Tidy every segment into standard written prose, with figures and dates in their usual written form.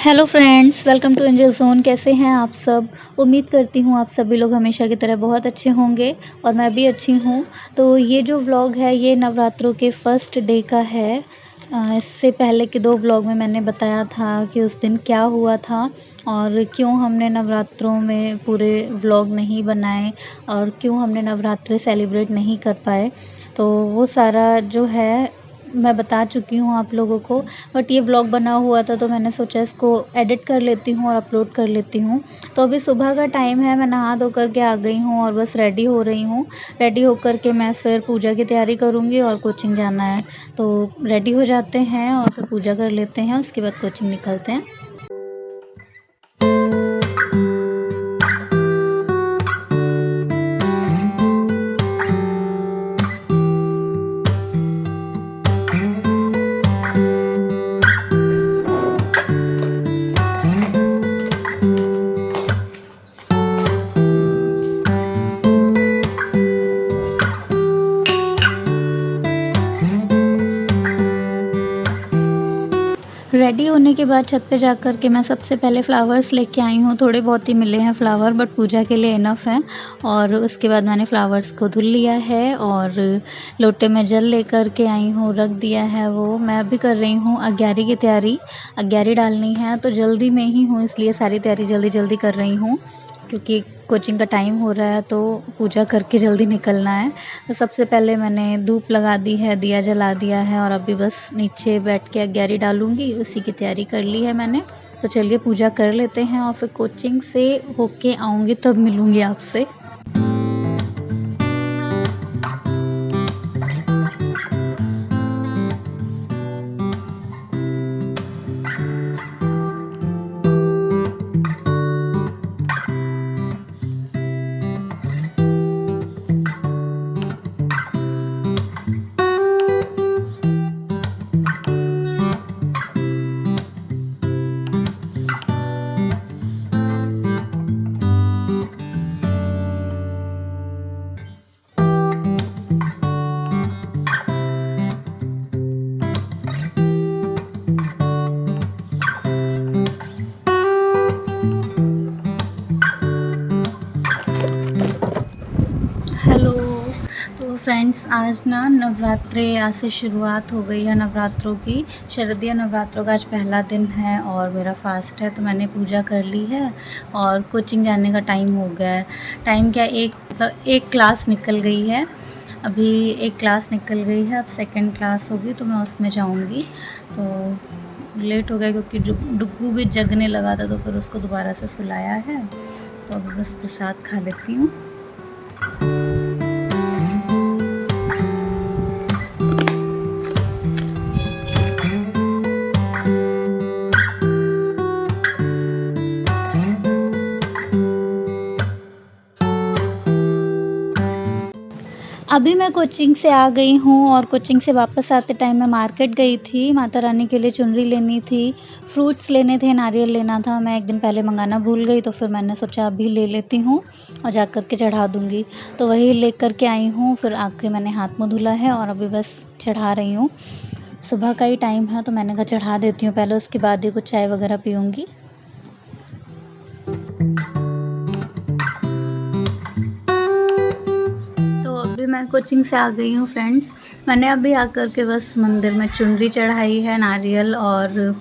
Hello friends, welcome to angel zone. कैसे हैं आप सब? उम्मीद करती हूँ आप सभी लोग हमेशा की तरह बहुत अच्छे होंगे और मैं भी अच्छी हूँ। तो ये जो व्लॉग है ये नवरात्रों के फर्स्ट डे का है। इससे पहले के 2 व्लॉग में मैंने बताया था कि उस दिन क्या हुआ था और क्यों हमने नवरात्रों में पूरे व्लॉग नहीं बनाए और क्यों हमने नवरात्रे सेलिब्रेट नहीं कर पाए। तो वो सारा जो है मैं बता चुकी हूँ आप लोगों को। बट ये व्लॉग बना हुआ था तो मैंने सोचा इसको एडिट कर लेती हूँ और अपलोड कर लेती हूँ। तो अभी सुबह का टाइम है, मैं नहा धो कर के आ गई हूँ और बस रेडी हो रही हूँ। रेडी होकर के मैं फिर पूजा की तैयारी करूँगी और कोचिंग जाना है। तो रेडी हो जाते हैं और फिर पूजा कर लेते हैं, उसके बाद कोचिंग निकलते हैं। रेडी होने के बाद छत पे जाकर के मैं सबसे पहले फ्लावर्स लेके आई हूँ। थोड़े बहुत ही मिले हैं फ्लावर बट पूजा के लिए इनफ है। और उसके बाद मैंने फ्लावर्स को धुल लिया है और लोटे में जल लेकर के आई हूँ, रख दिया है वो। मैं अभी कर रही हूँ अग्यारी की तैयारी। अग्यारी डालनी है तो जल्दी में ही हूँ, इसलिए सारी तैयारी जल्दी-जल्दी कर रही हूँ क्योंकि कोचिंग का टाइम हो रहा है तो पूजा करके जल्दी निकलना है। तो सबसे पहले मैंने धूप लगा दी है, दिया जला दिया है और अभी बस नीचे बैठ के अग्यारी डालूँगी, उसी की तैयारी कर ली है मैंने। तो चलिए पूजा कर लेते हैं और फिर कोचिंग से होके आऊँगी तब मिलूँगी आपसे। हेलो। तो फ्रेंड्स आज ना नवरात्रे आज से शुरुआत हो गई है नवरात्रों की। शारदीय नवरात्रों का आज पहला दिन है और मेरा फास्ट है तो मैंने पूजा कर ली है और कोचिंग जाने का टाइम हो गया है। टाइम क्या, एक क्लास निकल गई है। अभी एक क्लास निकल गई है, अब सेकंड क्लास होगी तो मैं उसमें जाऊंगी। तो लेट हो गया क्योंकि डुग्गू भी जगने लगा था तो फिर उसको दोबारा से सुलाया है। तो अभी बस प्रसाद खा लेती हूँ। अभी मैं कोचिंग से आ गई हूँ और कोचिंग से वापस आते टाइम मैं मार्केट गई थी। माता रानी के लिए चुनरी लेनी थी, फ्रूट्स लेने थे, नारियल लेना था। मैं एक दिन पहले मंगाना भूल गई तो फिर मैंने सोचा अभी ले लेती हूँ और जा कर के चढ़ा दूँगी। तो वही लेकर के आई हूँ, फिर आके मैंने हाथ मुँह धुला है और अभी बस चढ़ा रही हूँ। सुबह का ही टाइम है तो मैंने कहा चढ़ा देती हूँ पहले, उसके बाद ही कुछ चाय वगैरह पीऊँगी। तो अभी मैं कोचिंग से आ गई हूँ फ्रेंड्स। मैंने अभी आकर के बस मंदिर में चुनरी चढ़ाई है, नारियल और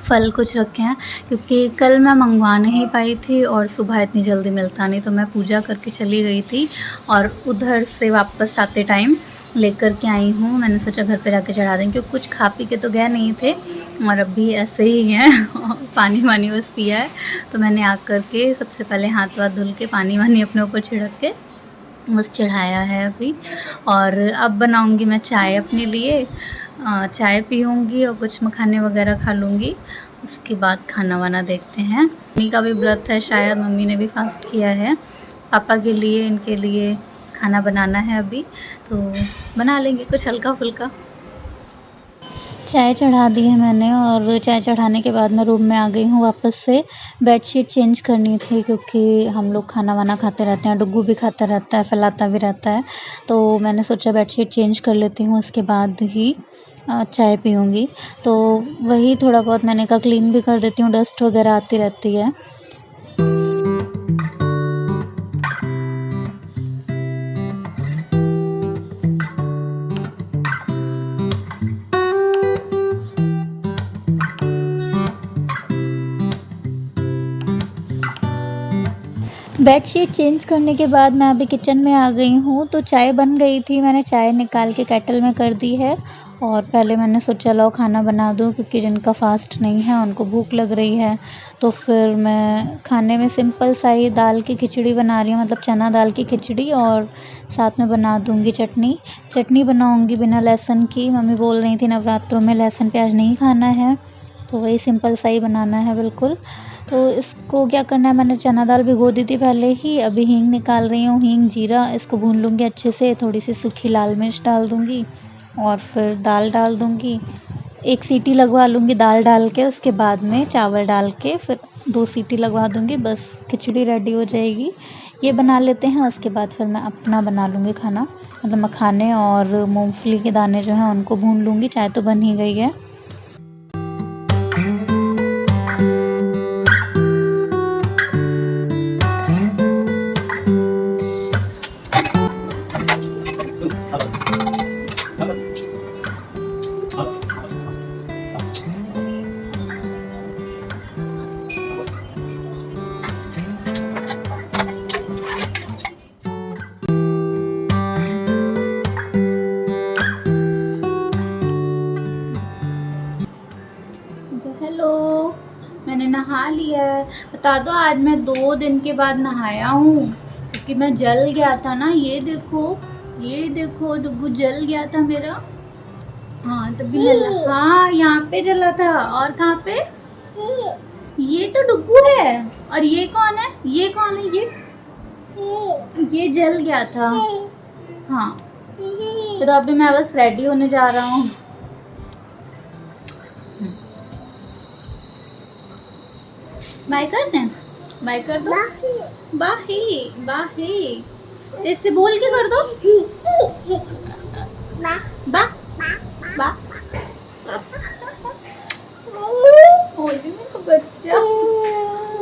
फल कुछ रखे हैं क्योंकि कल मैं मंगवा नहीं पाई थी और सुबह इतनी जल्दी मिलता नहीं तो मैं पूजा करके चली गई थी और उधर से वापस आते टाइम लेकर के आई हूँ। मैंने सोचा घर पे जाके चढ़ा दें क्योंकि कुछ खा पी के तो गए नहीं थे और अभी ऐसे ही हैं पानी वानी बस पिया है। तो मैंने आकर के सबसे पहले हाथ वाथ धुल के पानी वानी अपने ऊपर छिड़क के बस चढ़ाया है अभी। और अब बनाऊंगी मैं चाय अपने लिए, चाय पीऊँगी और कुछ मखाने वगैरह खा लूँगी। उसके बाद खाना वाना देखते हैं। मम्मी का भी व्रत है, शायद मम्मी ने भी फास्ट किया है। पापा के लिए, इनके लिए खाना बनाना है अभी, तो बना लेंगे कुछ हल्का फुल्का। चाय चढ़ा दी है मैंने और चाय चढ़ाने के बाद मैं रूम में आ गई हूँ वापस से। बेडशीट चेंज करनी थी क्योंकि हम लोग खाना वाना खाते रहते हैं, डुग्गू भी खाता रहता है, फैलाता भी रहता है। तो मैंने सोचा बेडशीट चेंज कर लेती हूँ, उसके बाद ही चाय पीऊँगी। तो वही थोड़ा बहुत मैंने कहा क्लीन भी कर देती हूँ, डस्ट वगैरह आती रहती है। बेडशीट चेंज करने के बाद मैं अभी किचन में आ गई हूँ, तो चाय बन गई थी, मैंने चाय निकाल के केटल में कर दी है और पहले मैंने सोचा लाओ खाना बना दूँ क्योंकि जिनका फ़ास्ट नहीं है उनको भूख लग रही है। तो फिर मैं खाने में सिंपल सा ही दाल की खिचड़ी बना रही हूँ, मतलब चना दाल की खिचड़ी और साथ में बना दूँगी चटनी। चटनी बनाऊँगी बिना लहसुन की, मम्मी बोल रही थी नवरात्रों में लहसुन प्याज़ नहीं खाना है, तो वही सिंपल सा ही बनाना है बिल्कुल। तो इसको क्या करना है, मैंने चना दाल भिगो दी थी पहले ही, अभी हींग निकाल रही हूँ, हींग जीरा इसको भून लूँगी अच्छे से, थोड़ी सी सूखी लाल मिर्च डाल दूँगी और फिर दाल डाल दूँगी। एक सीटी लगवा लूँगी दाल डाल के, उसके बाद में चावल डाल के फिर 2 सीटी लगवा दूँगी, बस खिचड़ी रेडी हो जाएगी। ये बना लेते हैं, उसके बाद फिर मैं अपना बना लूँगी खाना, मतलब मखाने और मूँगफली के दाने जो हैं उनको भून लूँगी। चाय तो बन ही गई है। हेलो, मैंने नहा लिया है। बता दो आज मैं 2 दिन के बाद नहाया हूँ क्योंकि मैं जल गया था ना। ये देखो डुग्गू जल गया था मेरा। हाँ तभी मैं हाँ यहाँ पे जला था। और कहाँ पे? ये तो डुग्गू है। और ये कौन है? ये कौन है? ये जल गया था। हाँ तो अभी मैं बस रेडी होने जा रहा हूँ। बाय कर दें, बाय कर दो। बाही बाही इससे बोल के कर दो। बा बा बा बच्चा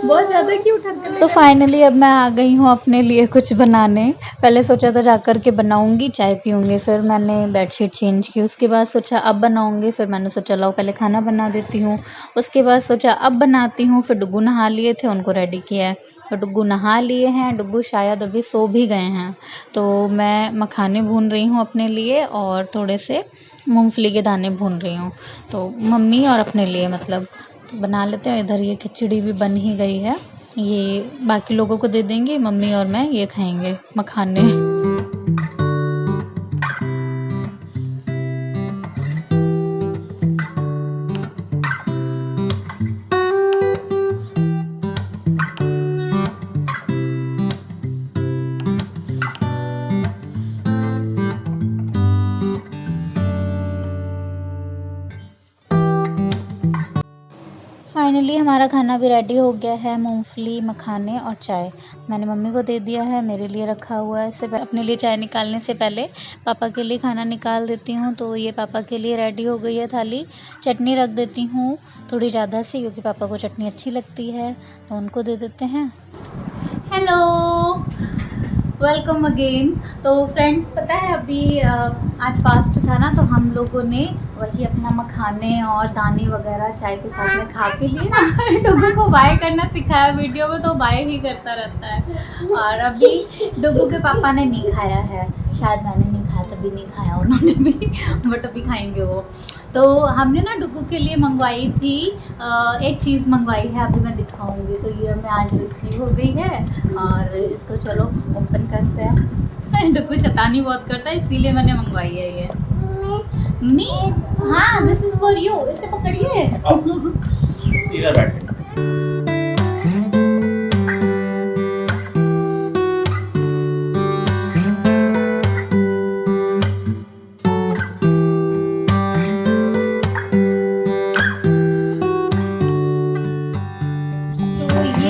बहुत ज़्यादा क्यूट हरकत। तो फाइनली अब मैं आ गई हूँ अपने लिए कुछ बनाने। पहले सोचा था जाकर के बनाऊंगी, चाय पीऊंगी, फिर मैंने बेडशीट चेंज की, उसके बाद सोचा अब बनाऊंगी, फिर मैंने सोचा लाओ पहले खाना बना देती हूँ, उसके बाद सोचा अब बनाती हूँ। फिर डुग्गू नहा लिए थे, उनको रेडी किया है, तो डुग्गू नहा लिए हैं, डुग्गू शायद अभी सो भी गए हैं। तो मैं मखाने भून रही हूँ अपने लिए और थोड़े से मूँगफली के दाने भून रही हूँ, तो मम्मी और अपने लिए मतलब बना लेते हैं। इधर ये खिचड़ी भी बन ही गई है, ये बाकी लोगों को दे देंगे, मम्मी और मैं ये खाएंगे मखाने। फाइनली हमारा खाना भी रेडी हो गया है, मूंगफली, मखाने और चाय। मैंने मम्मी को दे दिया है, मेरे लिए रखा हुआ है। इससे अपने लिए चाय निकालने से पहले पापा के लिए खाना निकाल देती हूँ। तो ये पापा के लिए रेडी हो गई है थाली। चटनी रख देती हूँ थोड़ी ज़्यादा सी क्योंकि पापा को चटनी अच्छी लगती है, तो उनको दे देते हैं। Hello, welcome again. तो फ्रेंड्स पता है अभी आज फास्ट था ना, तो हम लोगों ने वही अपना मखाने और दाने वगैरह चाय के साथ में खा के लिए ना डुग्गू को बाय करना सिखाया वीडियो में, तो बाय ही करता रहता है। और अभी डुग्गू के पापा ने नहीं खाया है, शायद मैंने नहीं खाया तभी नहीं खाया उन्होंने भी, बट अभी खाएंगे वो। तो हमने ना डुग्गू के लिए मंगवाई थी एक चीज़ मंगवाई है, अभी मैं दिखाऊंगी। तो ये हमें आज रिसीव हो गई है और इसको चलो ओपन करते हैं। डुग्गू शैतानी बहुत करता है इसीलिए मैंने मंगवाई है ये। मी हाँ दिस इज फॉर यू, इसे पकड़िए। इधर बैठ।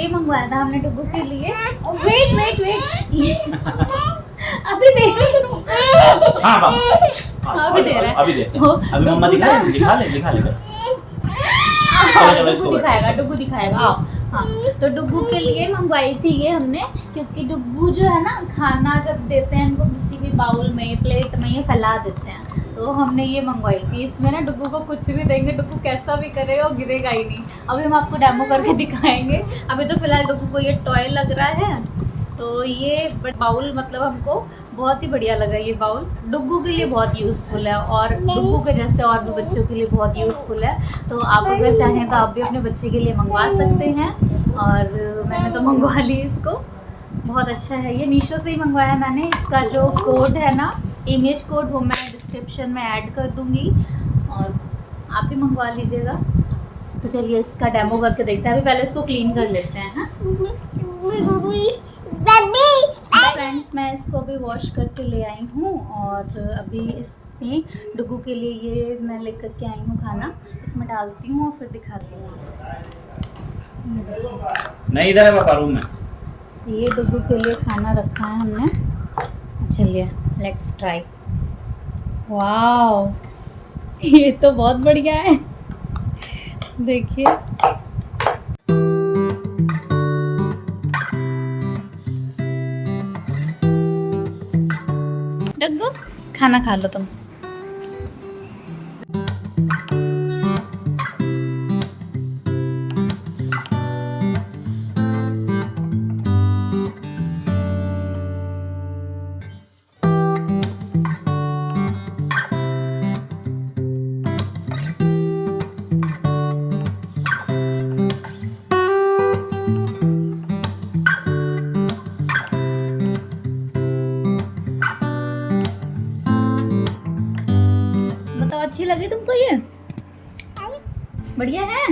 मंगवाया था हमने डुग्गू के लिए। वेट वेट वेट अभी देख हाँ बाबा अभी दे रहा है। अभी देते हैं। अभी मम्मा दिखा ले डुगू दिखाएगा, डुगू दिखाएगा। आओ। हाँ, तो डुगू के लिए मंगवाई थी ये हमने, क्योंकि डुगू जो है ना, खाना जब देते हैं इनको किसी भी बाउल में, प्लेट में, ये फैला देते हैं। तो हमने ये मंगवाई थी। इसमें ना डुगू को कुछ भी देंगे, डुगू कैसा भी करेगा वो गिरेगा ही नहीं। अभी हम आपको डेमो करके दिखाएंगे। अभी तो फिलहाल डुगू को ये टॉय लग रहा है। तो ये बाउल मतलब हमको बहुत ही बढ़िया लगा। ये बाउल डुगू के लिए बहुत यूज़फुल है, और डुगू के जैसे और भी बच्चों के लिए बहुत यूज़फुल है। तो आप अगर चाहें तो आप भी अपने बच्चे के लिए मंगवा सकते हैं। और मैंने तो मंगवा ली इसको, बहुत अच्छा है। ये मीशो से ही मंगवाया है मैंने। इसका जो कोड है ना, इमेज कोड, वो मैं डिस्क्रिप्शन में ऐड कर दूँगी, और आप भी मंगवा लीजिएगा। तो चलिए इसका डेमो करके देखते हैं। अभी पहले इसको क्लीन कर लेते हैं। हाँ फ्रेंड्स, मैं इसको अभी वॉश करके ले आई हूँ, और अभी इसमें डुगू के लिए ये मैं लेकर के आई हूँ खाना। इसमें डालती हूँ और फिर दिखाती हूँ। नहीं, इधर है पापा, रूम में। ये डुगू के लिए खाना रखा है हमने। चलिए लेट्स ट्राई। वाओ, ये तो बहुत बढ़िया है। देखिए, डुगू खाना खा लो तुम। अच्छी लगी तुमको ये? बढ़िया है।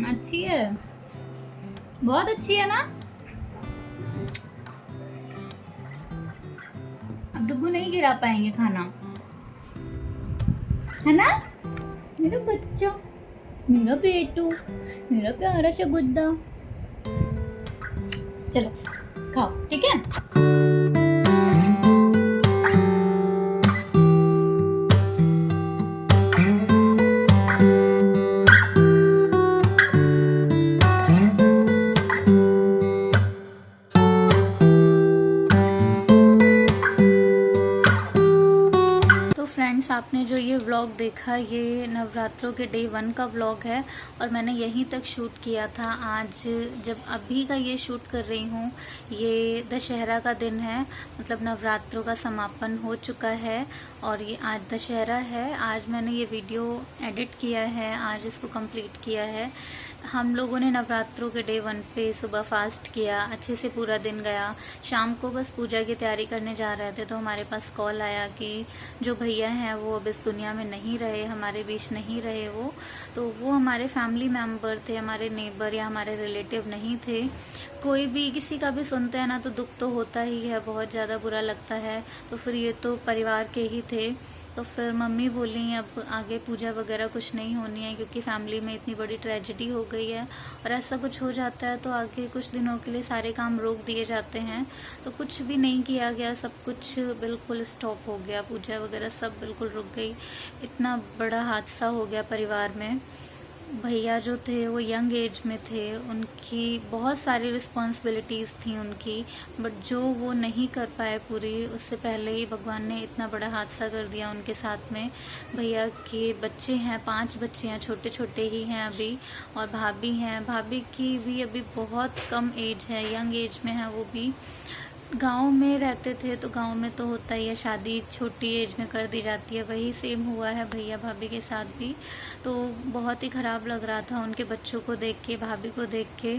अच्छी है, बहुत अच्छी है ना। अब डुगू नहीं गिरा पाएंगे खाना, है ना मेरा बच्चा, मेरा बेटू, मेरा प्यारा सा गुड्डा। चलो खाओ, ठीक है। फ्रेंड्स, आपने जो ये व्लॉग देखा, ये नवरात्रों के डे 1 का व्लॉग है, और मैंने यहीं तक शूट किया था। आज जब अभी का ये शूट कर रही हूँ, ये दशहरा का दिन है, मतलब नवरात्रों का समापन हो चुका है, और ये आज दशहरा है। आज मैंने ये वीडियो एडिट किया है, आज इसको कंप्लीट किया है। हम लोगों ने नवरात्रों के डे 1 पे सुबह फास्ट किया, अच्छे से पूरा दिन गया। शाम को बस पूजा की तैयारी करने जा रहे थे, तो हमारे पास कॉल आया कि जो भैया हैं वो अब इस दुनिया में नहीं रहे, हमारे बीच नहीं रहे वो। तो वो हमारे फैमिली मेम्बर थे, हमारे नेबर या हमारे रिलेटिव नहीं थे। कोई भी किसी का भी सुनते हैं ना, तो दुख तो होता ही है, बहुत ज़्यादा बुरा लगता है। तो फिर ये तो परिवार के ही थे। तो फिर मम्मी बोली अब आगे पूजा वगैरह कुछ नहीं होनी है, क्योंकि फैमिली में इतनी बड़ी ट्रेजेडी हो गई है, और ऐसा कुछ हो जाता है तो आगे कुछ दिनों के लिए सारे काम रोक दिए जाते हैं। तो कुछ भी नहीं किया गया, सब कुछ बिल्कुल स्टॉप हो गया, पूजा वगैरह सब बिल्कुल रुक गई। इतना बड़ा हादसा हो गया परिवार में। भैया जो थे वो यंग एज में थे, उनकी बहुत सारी रिस्पॉन्सिबिलिटीज़ थी उनकी, बट जो वो नहीं कर पाए पूरी, उससे पहले ही भगवान ने इतना बड़ा हादसा कर दिया उनके साथ में। भैया के बच्चे हैं, 5 बच्चे हैं, छोटे छोटे ही हैं अभी, और भाभी हैं। भाभी की भी अभी बहुत कम एज है, यंग एज में है वो भी। गांव में रहते थे तो गांव में तो होता ही है, शादी छोटी एज में कर दी जाती है, वही सेम हुआ है भैया भाभी के साथ भी। तो बहुत ही ख़राब लग रहा था उनके बच्चों को देख के, भाभी को देख के।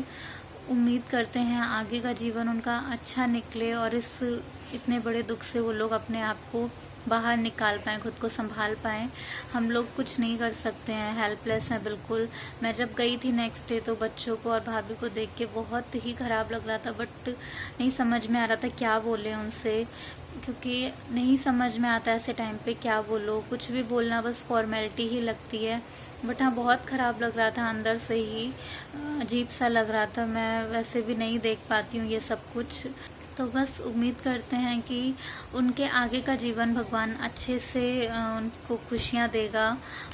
उम्मीद करते हैं आगे का जीवन उनका अच्छा निकले, और इस इतने बड़े दुख से वो लोग अपने आप को बाहर निकाल पाएँ, खुद को संभाल पाएँ। हम लोग कुछ नहीं कर सकते हैं, हेल्पलेस हैं बिल्कुल। मैं जब गई थी नेक्स्ट डे, तो बच्चों को और भाभी को देख के बहुत ही ख़राब लग रहा था, बट नहीं समझ में आ रहा था क्या बोले उनसे, क्योंकि नहीं समझ में आता ऐसे टाइम पे क्या बोलो। कुछ भी बोलना बस फॉर्मेलिटी ही लगती है। बट हाँ, बहुत ख़राब लग रहा था, अंदर से ही अजीब सा लग रहा था। मैं वैसे भी नहीं देख पाती हूँ ये सब कुछ। तो बस उम्मीद करते हैं कि उनके आगे का जीवन भगवान अच्छे से उनको खुशियाँ देगा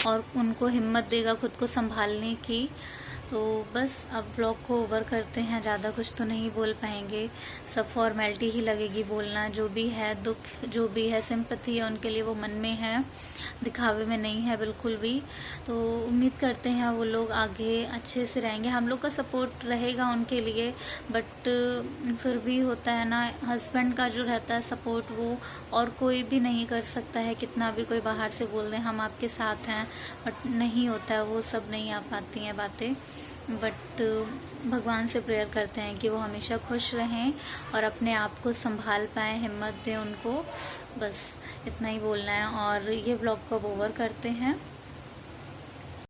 और उनको हिम्मत देगा खुद को संभालने की। तो बस अब ब्लॉग को ओवर करते हैं, ज़्यादा कुछ तो नहीं बोल पाएंगे, सब फॉर्मेलिटी ही लगेगी बोलना। जो भी है दुख, जो भी है सिंपैथी है उनके लिए, वो मन में है, दिखावे में नहीं है बिल्कुल भी। तो उम्मीद करते हैं वो लोग आगे अच्छे से रहेंगे, हम लोग का सपोर्ट रहेगा उनके लिए। बट फिर भी होता है ना, हस्बैंड का जो रहता है सपोर्ट वो और कोई भी नहीं कर सकता है, कितना भी कोई बाहर से बोल दे हम आपके साथ हैं, बट नहीं होता है, वो सब नहीं आ पाती हैं बातें। बट भगवान से प्रेयर करते हैं कि वो हमेशा खुश रहें और अपने आप को संभाल पाएँ, हिम्मत दें उनको। बस इतना ही बोलना है और ये व्लॉग को अब ओवर करते हैं।